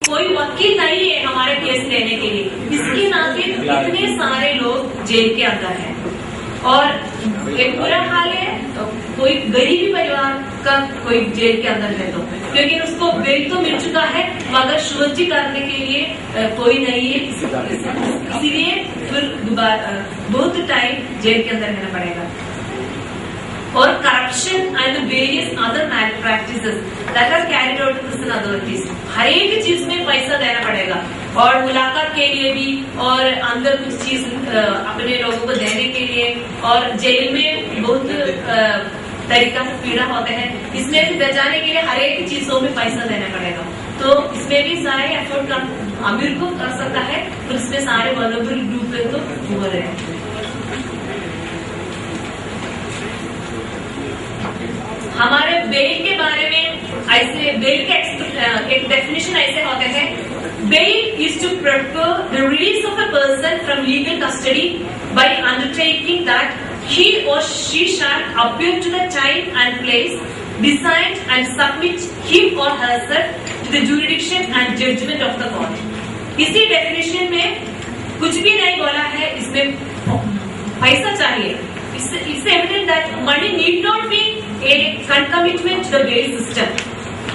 कोई वकील नहीं है हमारे केस लेने के लिए, इसके नाते इतने सारे लोग जेल के अंदर हैं। और एक बुरा हाल है, कोई गरीबी परिवार का कोई जेल के अंदर है तो, क्योंकि उसको बेल तो मिल चुका है मगर शुरुआती करने के लिए कोई नहीं है, इसीलिए फिर दोबारा बहुत टाइम जेल के अंदर रहना पड़ेगा। और corruption and various other malpractices that are carried out prison authorities, हर एक चीज में पैसा देना पड़ेगा, और मुलाकात के लिए भी, और अंदर कुछ चीज अपने लोगों को देने के लिए, और जेल में बहुत तरीका से पीड़ा होते हैं, इसमें से बचाने के लिए हर एक चीजों में पैसा देना पड़ेगा। तो इसमें भी सारे एफर्ट अमीर को कर सकता है, तो इसमें सारे वल्नरेबल ग्रुप है तो हो रहे हैं। हमारे बेल के बारे में ऐसे, बेल के एक डेफिनेशन ऐसे होते हैं, bail is to prepare the release of a person from legal custody by undertaking that he or she shall appear to the time and place, decide and submit him or herself to the jurisdiction and judgment of the court. इसी definition में कुछ भी नहीं बोला है, इसमें पैसा चाहिए। It's evident that money need not be a concomitant to the bail system.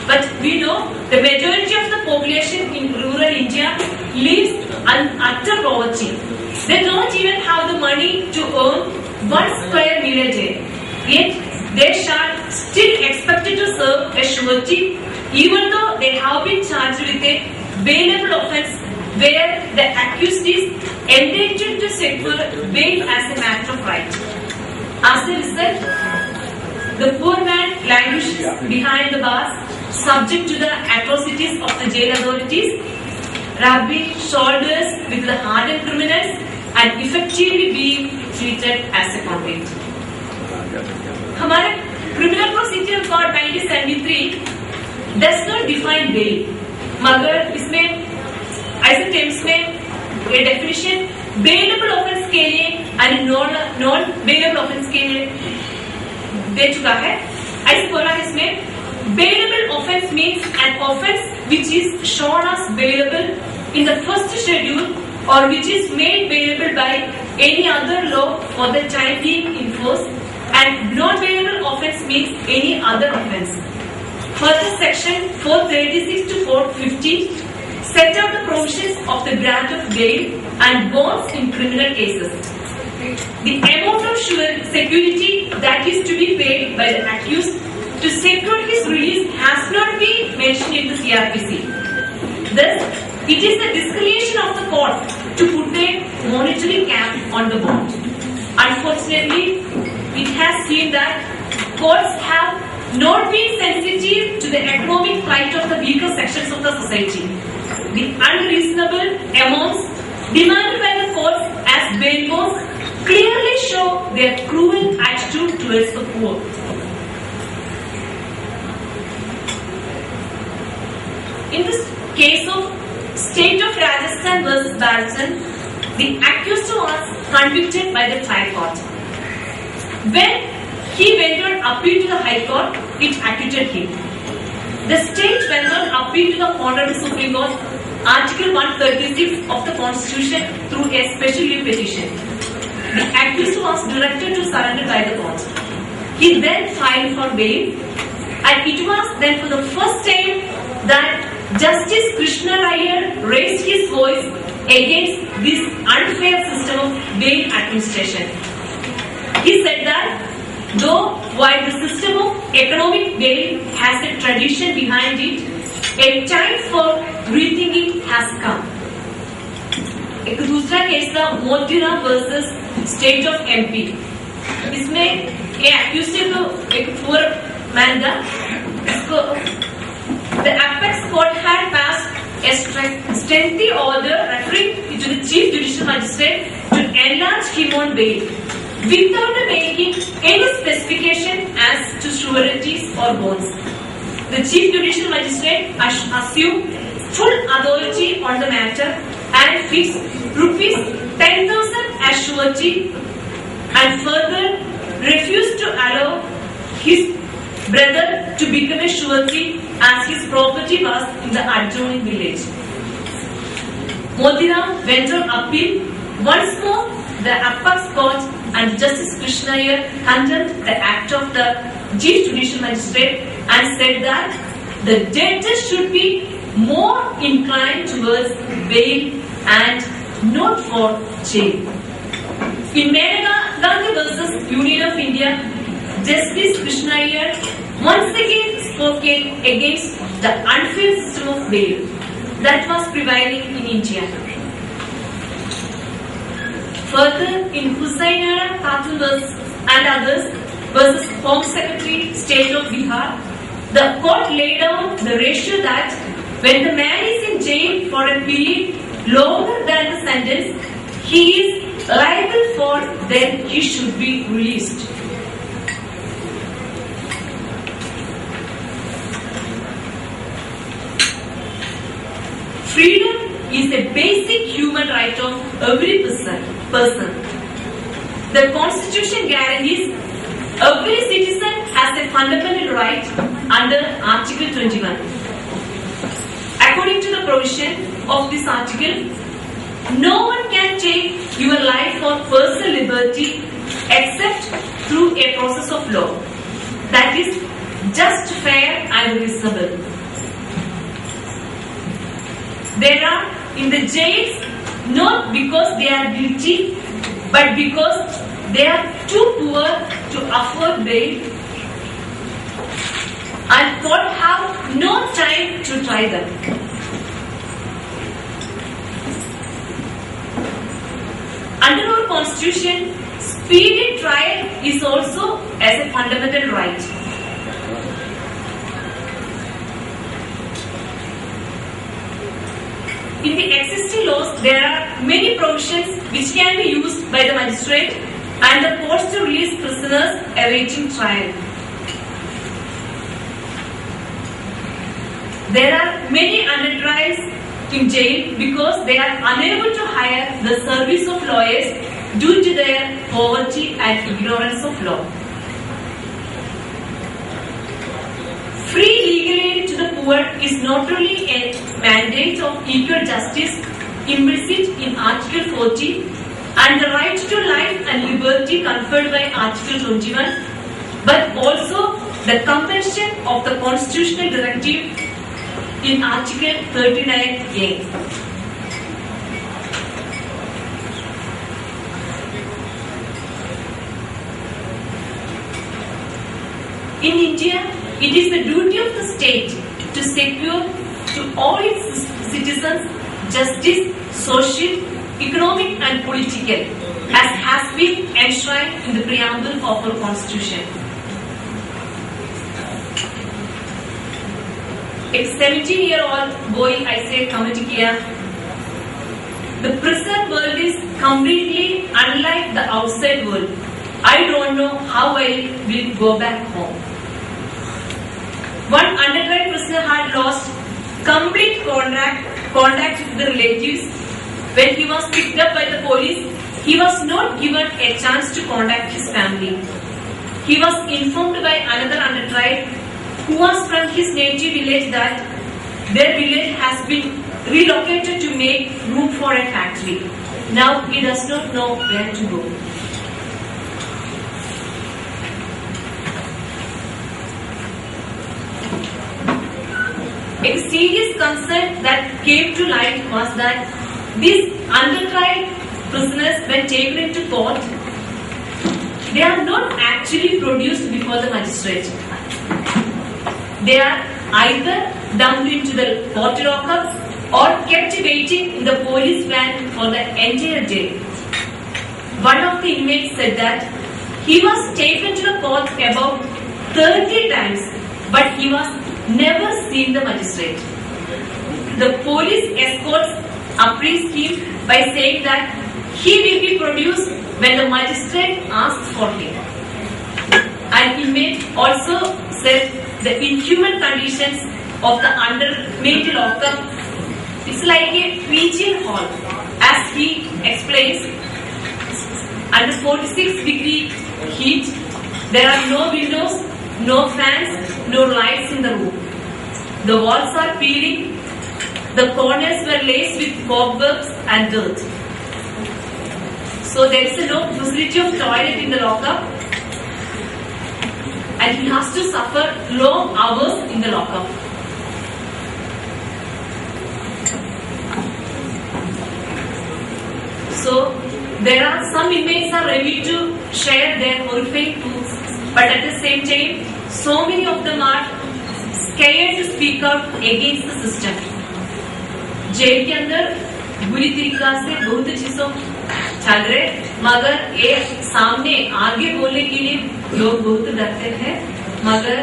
But we know the majority of the population in rural India lives in utter poverty. They don't even have the money to earn 1 square meal a day. Yet they shall still expected to serve a surety, even though they have been charged with a bailable offence where the accused is entitled to secure bail as a matter of right. As a result, the poor man languishes behind the bars, subject to the atrocities of the jail authorities, rubbing shoulders with the hardened criminals, and effectively being treated as a convict. हमारे criminal procedure code 1973 does not define bail, मगर इसमें ऐसे terms में ये definition bailable offence के लिए और non bailable offence के लिए दे चुका है। ऐसे बोला है इसमें, bailable offence means an offence which is shown as bailable in the first schedule or which is made bailable by any other law for the time being in force, and non-bailable offence means any other offence. Further, section 436 to 450 set out the provisions of the grant of bail and bonds in criminal cases. The amount of security that is to be paid by the accused to secure his release has not been mentioned in the CRPC. Thus, it is the discretion of the court to put a monetary cap on the bond. Unfortunately, it has seen that courts have not been sensitive to the economic plight of the weaker sections of the society. The unreasonable amounts demanded by the courts as bail bonds clearly show their cruel attitude towards the poor. In this case of State of Rajasthan versus Balanchan, the accused was convicted by the trial court. When he went on appeal to the High Court, it acquitted him. The state went on appeal to the Honorable Supreme Court, Article 136 of the Constitution through a special leave petition. The accused was directed to surrender by the court. He then filed for bail, and it was then for the first time that Justice Krishna Iyer raised his voice against this unfair system of bail administration. He said that though while the system of economic bail has a tradition behind it, a time for rethinking has come. एक दूसरा case था Motiram versus state of MP. इसमें ये accused को एक poor man था, इसको the apex court had passed a stringent order referring to the chief judicial magistrate to enlarge him on bail without making any specification as to sureties or bonds. The chief judicial magistrate assumed full authority on the matter and fixed ₹10,000 as surety, and further refused to allow his brother to become a surety as his property was in the adjoining village. Modiram went on appeal. Once more, the Apex Court and Justice Krishna Iyer condemned the act of the Chief Judicial Magistrate and said that the judges should be more inclined towards bail and not for jail. In Maneka Gandhi versus Union of India, Justice Krishna Iyer once again spoke against the unfair system of bail that was prevailing in India. Further, in Husainara Khatun and others versus Home Secretary, State of Bihar, the court laid down the ratio that when the man is in jail for a period longer than the sentence, he is liable for, then he should be released. Freedom is a basic human right of every person. The Constitution guarantees every citizen has a fundamental right under Article 21. According to the provision of this article, no one can take your life or personal liberty except through a process of law that is just, fair and reasonable. They are in the jails not because they are guilty, but because they are too poor to afford bail and court have no time to try them. Under our Constitution, speedy trial is also as a fundamental right. In the existing laws, there are many provisions which can be used by the magistrate and the courts to release prisoners awaiting trial. There are many under trials in jail because they are unable to hire the service of lawyers due to their poverty and ignorance of law. Free legal aid to the poor is not only a mandate of equal justice implicit in Article 40 and the right to life and liberty conferred by Article 21, but also the compulsion of the constitutional directive in Article 39A. In India, it is the duty of the state to secure to all its citizens justice, social, economic and political, as has been enshrined in the preamble of our Constitution. A 17-year-old boy, I say, comment here. The prison world is completely unlike the outside world. I don't know how I will go back home. One undertried prisoner had lost complete contact with the relatives. When he was picked up by the police, he was not given a chance to contact his family. He was informed by another undertried who was from his native village that their village has been relocated to make room for a factory. Now he does not know where to go. A serious concern that came to light was that these undertried prisoners, when taken into court, they are not actually produced before the magistrate. They are either dumped into the court lockup or kept waiting in the police van for the entire day. One of the inmates said that he was taken to the court about 30 times, but he was never seen the magistrate. The police escorts appraised him by saying that he will be produced when the magistrate asks for him. An inmate also said the inhuman conditions of the undermade lockup is like a pigeon hole. As he explains, under 46-degree heat, there are no windows, no fans, no lights in the room. The walls are peeling. The corners were laced with cobwebs and dirt. So there is no facility of toilet in the lockup, and he has to suffer long hours in the lockup. So there are some inmates are ready to share their horrifying truths, but at the same time, so many of them are scared to speak out against the system. जेल के अंदर बुरी तरीका से बहुत चीजों चल रहे, मगर ये सामने आगे बोलने के लिए लोग बहुत डरते हैं। मगर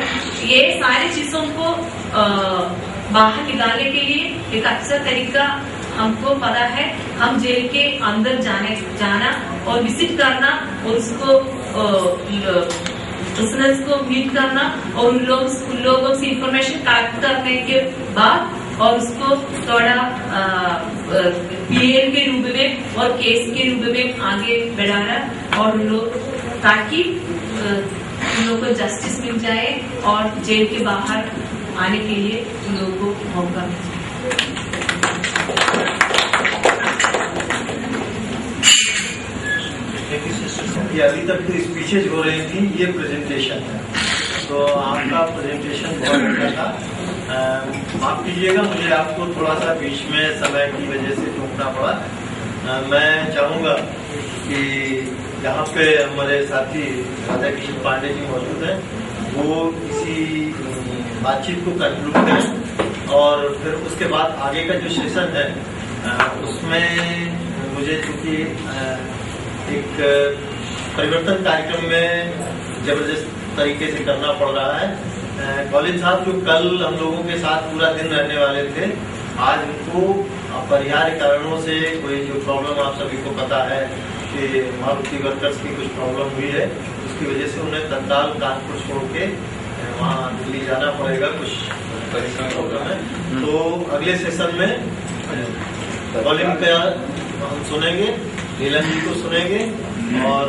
ये सारी चीजों को बाहर निकालने के लिए एक अच्छा तरीका हमको पता है। हम जेल के अंदर जाना और विजिट करना और उसको प्रिजनर्स को मीट करना और उन लोगों से इंफॉर्मेशन कलेक्ट करने के बाद और उसको थोड़ा पीएल के रूप में और केस के रूप में आगे बढ़ाना और लोग ताकि उन लोगों को जस्टिस मिल जाए और जेल के बाहर आने के लिए उन लोगों को मौका मिल जाए। ये अभी तक तो स्पीचेज हो रही थी, ये प्रेजेंटेशन है, तो आपका प्रेजेंटेशन बहुत अच्छा था। माफ कीजिएगा, मुझे आपको थोड़ा सा बीच में समय की वजह से रोकना पड़ा। मैं चाहूँगा कि यहाँ पे हमारे साथी राधा किशन पांडे जी मौजूद हैं, वो इसी बातचीत को कंक्लूड करें और फिर उसके बाद आगे का जो सेशन है उसमें मुझे चूंकि एक परिवर्तन कार्यक्रम में जबरदस्त तरीके से करना पड़ रहा है। कॉलेज साहब जो कल हम लोगों के साथ पूरा दिन रहने वाले थे, आज उनको अपरिहार्य कारणों से कोई जो प्रॉब्लम आप सभी को पता है कि मारुति वर्कर्स की कुछ प्रॉब्लम हुई है, उसकी वजह से उन्हें तत्काल कानपुर छोड़ के वहाँ दिल्ली जाना पड़ेगा, कुछ प्रॉब्लम है। तो अगले सेशन में कॉलिंग का हम सुनेंगे, नीलम जी को सुनेंगे और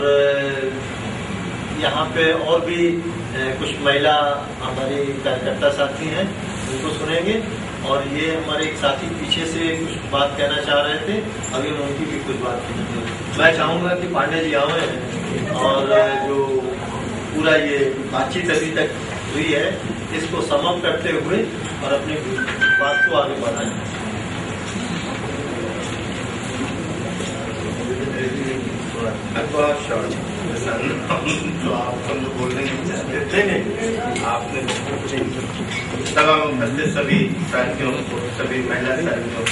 यहाँ पे और भी कुछ महिला हमारी कार्यकर्ता साथी हैं उनको सुनेंगे और ये हमारे एक साथी पीछे से कुछ बात कहना चाह रहे थे, अभी उनकी भी कुछ बात की। मैं चाहूँगा कि पांडे जी आए और जो पूरा ये बातचीत अभी तक हुई है इसको समाप्त करते हुए और अपनी बात को आगे बढ़ाएं। तो आप हम लोग बोलने देते नहीं, आपने सभा में उपस्थित सभी साथियों को, सभी महिला साथियों को,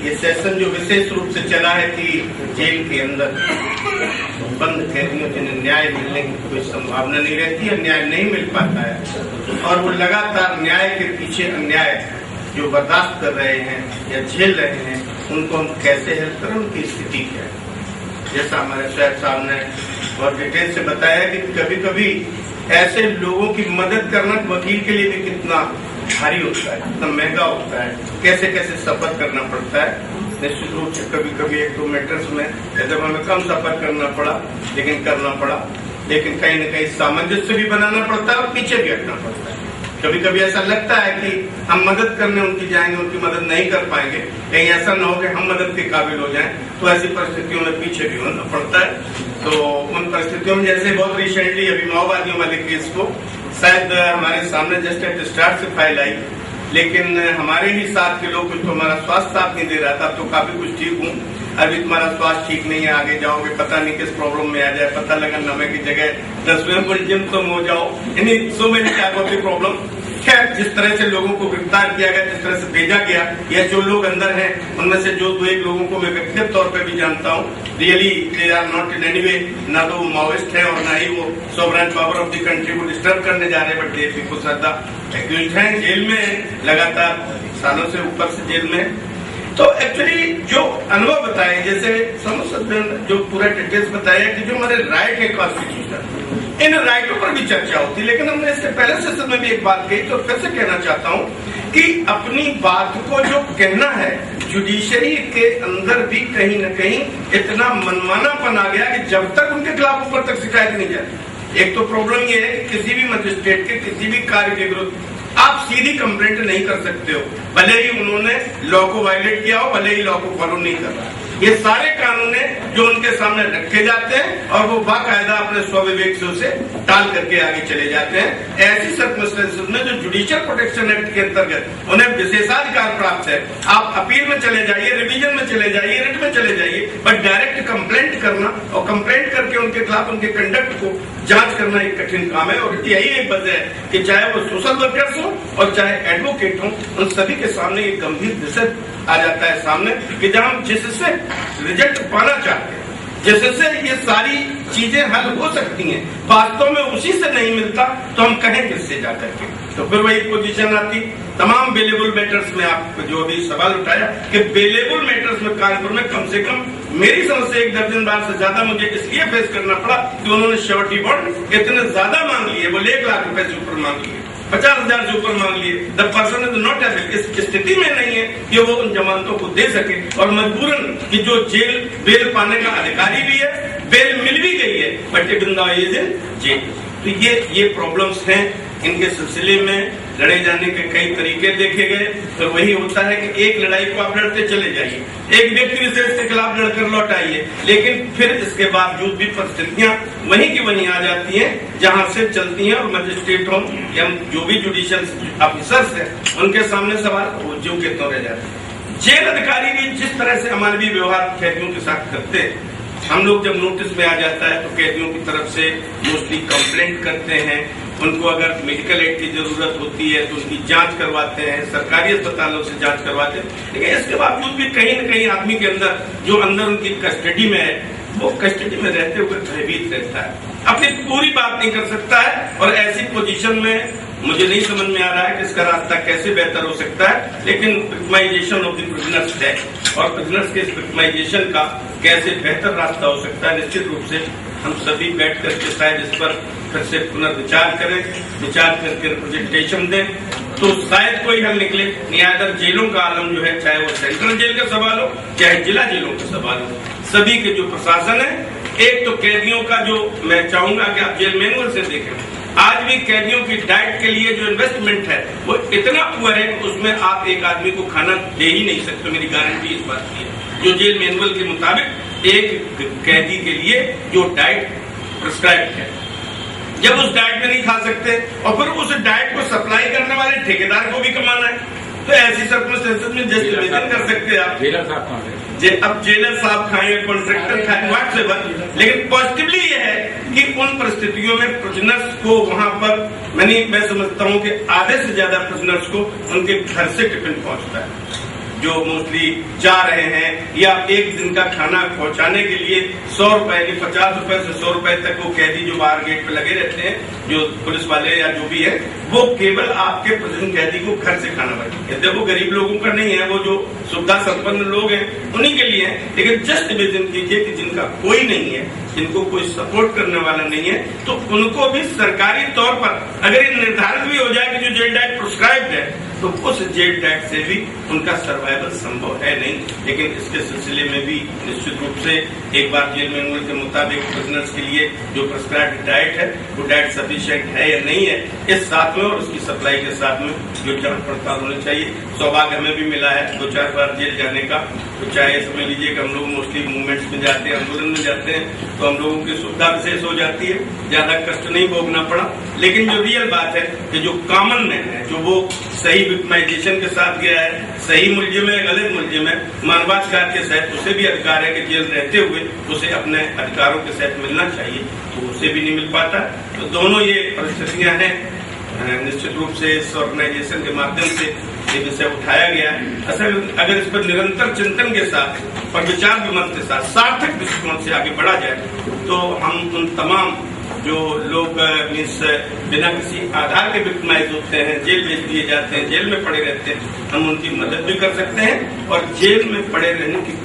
ये सेशन जो विशेष रूप से चला है कि जेल के अंदर बंद कैदियों जिन्हें न्याय मिलने की कोई संभावना नहीं रहती है, न्याय नहीं मिल पाता है और वो लगातार न्याय के पीछे अन्याय जो बर्दाश्त कर रहे हैं या झेल रहे हैं, उनको हम कैसे हेल्प करें, उनकी स्थिति क्या है। जैसा हमारे शहर साहब ने बहुत डिटेल से बताया कि कभी कभी ऐसे लोगों की मदद करना वकील के लिए भी कितना भारी होता है, कितना महंगा होता है, कैसे कैसे सफर करना पड़ता है। निश्चित रूप से कभी कभी एक दो मैटर्स में जब हमें कम सफर करना पड़ा लेकिन करना पड़ा, लेकिन कहीं न कहीं सामंजस्य भी बनाना पड़ता है और पीछे भी हटना पड़ता है। कभी कभी ऐसा लगता है कि हम मदद करने उनकी जाएंगे, उनकी मदद नहीं कर पाएंगे, कहीं ऐसा न हो कि हम मदद के काबिल हो जाएं, तो ऐसी परिस्थितियों में पीछे भी होना पड़ता है। तो उन परिस्थितियों में जैसे बहुत रिसेंटली अभी माओवादियों वाले केस को शायद हमारे सामने जस्ट एट स्टार्ट से फाइल आई, लेकिन हमारे ही साथ के लोग, कुछ तो हमारा स्वास्थ्य साथ नहीं दे रहा था, तो काफी कुछ ठीक हूँ, अभी तुम्हारा स्वास्थ्य ठीक नहीं है, आगे जाओगे पता नहीं किस प्रॉब्लम में आ जाए, पता लगा नमे की जगह 10वें पर जिम तुम हो जाओ, यानी so many type of the problem. खैर, जिस तरह से लोगों को गिरफ्तार किया गया, जिस तरह से भेजा गया, या जो लोग अंदर हैं उनमें से जो दो एक लोगों को मैं व्यक्तिगत तौर पे भी जानता हूँ, really they are not in any way, ना तो वो माओइस्ट है और ना ही वो sovereign power of the country को डिस्टर्ब करने जा रहे, बट देश को श्रद्धा एक्यूज है, जेल में लगातार सालों से ऊपर से जेल में। तो एक्चुअली जो अनुभव बताए, जैसे समझ सकते हैं, जो पूरा डिटेल्स बताया कि जो हमारे राइट है कॉन्स्टिट्यूशन, इन राइटों पर भी चर्चा होती, लेकिन हमने इससे पहले सेशन में भी एक बात कही, तो फिर से कहना चाहता हूँ कि अपनी बात को जो कहना है, जुडिशरी के अंदर भी कहीं न कहीं इतना मनमानापन आ गया कि जब तक उनके खिलाफ ऊपर तक शिकायत नहीं जाती, एक तो प्रॉब्लम ये है कि किसी भी मजिस्ट्रेट के किसी भी कार्य के विरुद्ध आप सीधी कंप्लेंट नहीं कर सकते हो, भले ही उन्होंने लॉ को वायलेट किया हो, भले ही लॉ को फॉलो नहीं कर रहा। ये सारे कानून हैं जो उनके सामने रखे जाते हैं और वो बाकायदा अपने स्वविवेक से उसे टाल करके आगे चले जाते हैं। ऐसी सर्कमस्टेंसेस में जो जुडिशियल प्रोटेक्शन एक्ट के अंतर्गत उन्हें विशेषाधिकार प्राप्त है, आप अपील में चले जाइए, रिवीजन में चले जाइए, रिट में चले जाइए, बट डायरेक्ट कंप्लेंट करना और कंप्लेंट करके उनके खिलाफ उनके कंडक्ट को जांच करना एक कठिन काम है। और यही एक वजह है कि चाहे वो सोशल वर्कर्स हो और चाहे एडवोकेट हो, उन सभी के सामने एक गंभीर विषय आ जाता है सामने कि जब हम जिससे रिजल्ट पाना चाहते हैं, जिससे ये सारी चीजें हल हो सकती हैं, वास्तव में उसी से नहीं मिलता तो हम कहें किससे जाकर के। तो फिर वही पोजीशन आती तमाम बेलेबल मैटर्स में। आप जो अभी सवाल उठाया कि बेलेबल मैटर्स में कानपुर में कम से कम मेरी समझ से 1 दर्जन बार से ज्यादा मुझे इसलिए फेस करना पड़ा कि उन्होंने श्योरिटी बॉन्ड इतने ज्यादा मांग लिए, बोले 1 लाख रुपए से ऊपर मांग लिए, 50,000 से ऊपर मांग लिए। The person is not able, इस स्थिति में नहीं है कि वो उन जमानतों को दे सके और मजबूरन कि जो जेल बेल पाने का अधिकारी भी है, बेल मिल भी गई है, बट इट इन जेल। तो ये प्रॉब्लम्स हैं। इनके सिलसिले में लड़े जाने के कई तरीके देखे गए। तो वही होता है कि एक लड़ाई को आप लड़ते चले जाइए, एक व्यक्ति विशेष के खिलाफ लड़कर लौट आइए, लेकिन फिर इसके बावजूद भी परिस्थितियां वहीं की वहीं आ जाती हैं जहां से चलती हैं और मजिस्ट्रेट हो या जो भी जुडिशियल ऑफिसर्स हैं उनके सामने सवाल जो के तो रह जाते हैं। जेल अधिकारी भी जिस तरह से अमानवीय व्यवहार कैदियों के साथ करते हैं, हम लोग जब नोटिस में आ जाता है तो कैदियों की तरफ से मोस्टली कंप्लेंट करते हैं, उनको अगर मेडिकल एड की जरूरत होती है तो उनकी जांच करवाते हैं, सरकारी अस्पतालों से जांच करवाते हैं। लेकिन इसके बावजूद भी कहीं न कहीं आदमी के अंदर जो अंदर उनकी कस्टडी में है, वो कस्टडी में रहते हुए भयभीत रहता है, अपनी पूरी बात नहीं कर सकता है। और ऐसी पोजीशन में मुझे नहीं समझ में आ रहा है कि इसका रास्ता कैसे बेहतर हो सकता है, लेकिन विक्टिमाइजेशन ऑफ द प्रिजनर्स है और प्रिजनर्स के इस विक्टिमाइजेशन का कैसे बेहतर रास्ता हो सकता है, निश्चित रूप से हम सभी बैठ करके शायद इस पर फिर से पुनर्विचार करें, विचार करके रिप्रेजेंटेशन दें तो शायद कोई हल निकले। न्यायाधीश जेलों का आलम जो है, चाहे वो सेंट्रल जेल का सवाल हो चाहे जिला जेलों का सवाल हो, सभी के जो प्रशासन है, एक तो कैदियों का जो मैं चाहूंगा कि आप जेल मैनुअल से देखें, आज भी कैदियों की डाइट के लिए जो इन्वेस्टमेंट है वो इतना पुअर है कि उसमें आप एक आदमी को खाना दे ही नहीं सकते। मेरी गारंटी इस बात की है, जो जेल मैनुअल के मुताबिक एक कैदी के लिए जो डाइट प्रिस्क्राइब है, जब उस डाइट में नहीं खा सकते और फिर उस डाइट को सप्लाई करने वाले ठेकेदार को भी कमाना है, तो ऐसी सर्कमस्टेंसेस में जस्ट निवेदन कर सकते हैं आप। जेलर साहब खाएंगे, अब जेलर साहब खाएंगे, कॉन्ट्रैक्टर खाएंगे, व्हाटएवर, लेकिन पॉजिटिवली ये है कि उन परिस्थितियों में प्रिजनर्स को वहां पर मैं समझता हूं कि आधे से ज्यादा प्रिजनर्स को उनके घर से टिफिन पहुंचता है, जो मोस्टली जा रहे हैं या एक दिन का खाना पहुंचाने के लिए 100 रुपए की 50 रुपए से 100 रुपए तक वो कैदी जो बाहर गेट पे लगे रहते हैं, जो पुलिस वाले या जो भी है, वो केवल आपके प्रिजन कैदी को घर से खाना बने। देखो गरीब लोगों का नहीं है, वो जो सुविधा संपन्न लोग हैं उन्हीं के लिए है। लेकिन जस्ट इमेजिन कीजिए कि जिनका कोई नहीं है, जिनको कोई सपोर्ट करने वाला नहीं है, तो उनको भी सरकारी तौर पर अगर ये निर्धारित भी हो जाए कि जो जेल डाइट प्रिस्क्राइब्ड है, तो उस जेल डाइट से भी उनका सर्वाइवल संभव है नहीं। लेकिन इसके सिलसिले में भी निश्चित रूप से एक बार जेल मैनुअल के मुताबिक प्रिजनर्स के लिए जो प्रिस्क्राइब्ड डाइट है वो डाइट सफिशिएंट है या नहीं है, इस साथ में और उसकी सप्लाई के साथ में जो जांच पड़ताल होनी चाहिए। सौभाग्य हमें भी मिला है 2-4 बार जेल जाने का, तो चाहे समझ लीजिए कि हम लोग मोस्टली मूवमेंट्स में जाते हैं, आंदोलन में जाते हैं, तो हम लोगों की सुविधा विशेष हो जाती है, ज्यादा कष्ट नहीं भोगना पड़ा। लेकिन जो रियल बात है कि जो कॉमन मैन है, जो वो सही विक्टिमाइजेशन के साथ गया है, सही मुलजिम है, गलत मुलजिम है, मानवाधिकार के साथ उसे भी अधिकार है कि जेल रहते हुए उसे अपने अधिकारों के साथ मिलना चाहिए, तो उसे भी नहीं मिल पाता। तो दोनों ये परिस्थितियां हैं। निश्चित रूप से इस ऑर्गेनाइजेशन के माध्यम से ये विषय उठाया गया है। असल अगर इस पर निरंतर चिंतन के साथ और विचार विमर्श के साथ सार्थक दृष्टिकोण से आगे बढ़ा जाए, तो हम उन तमाम जो लोग बिना किसी आधार के विक्टिमाइज होते हैं, जेल भेज दिए जाते हैं, जेल में पड़े रहते हैं, हम उनकी मदद भी कर सकते हैं और जेल में पड़े रहने की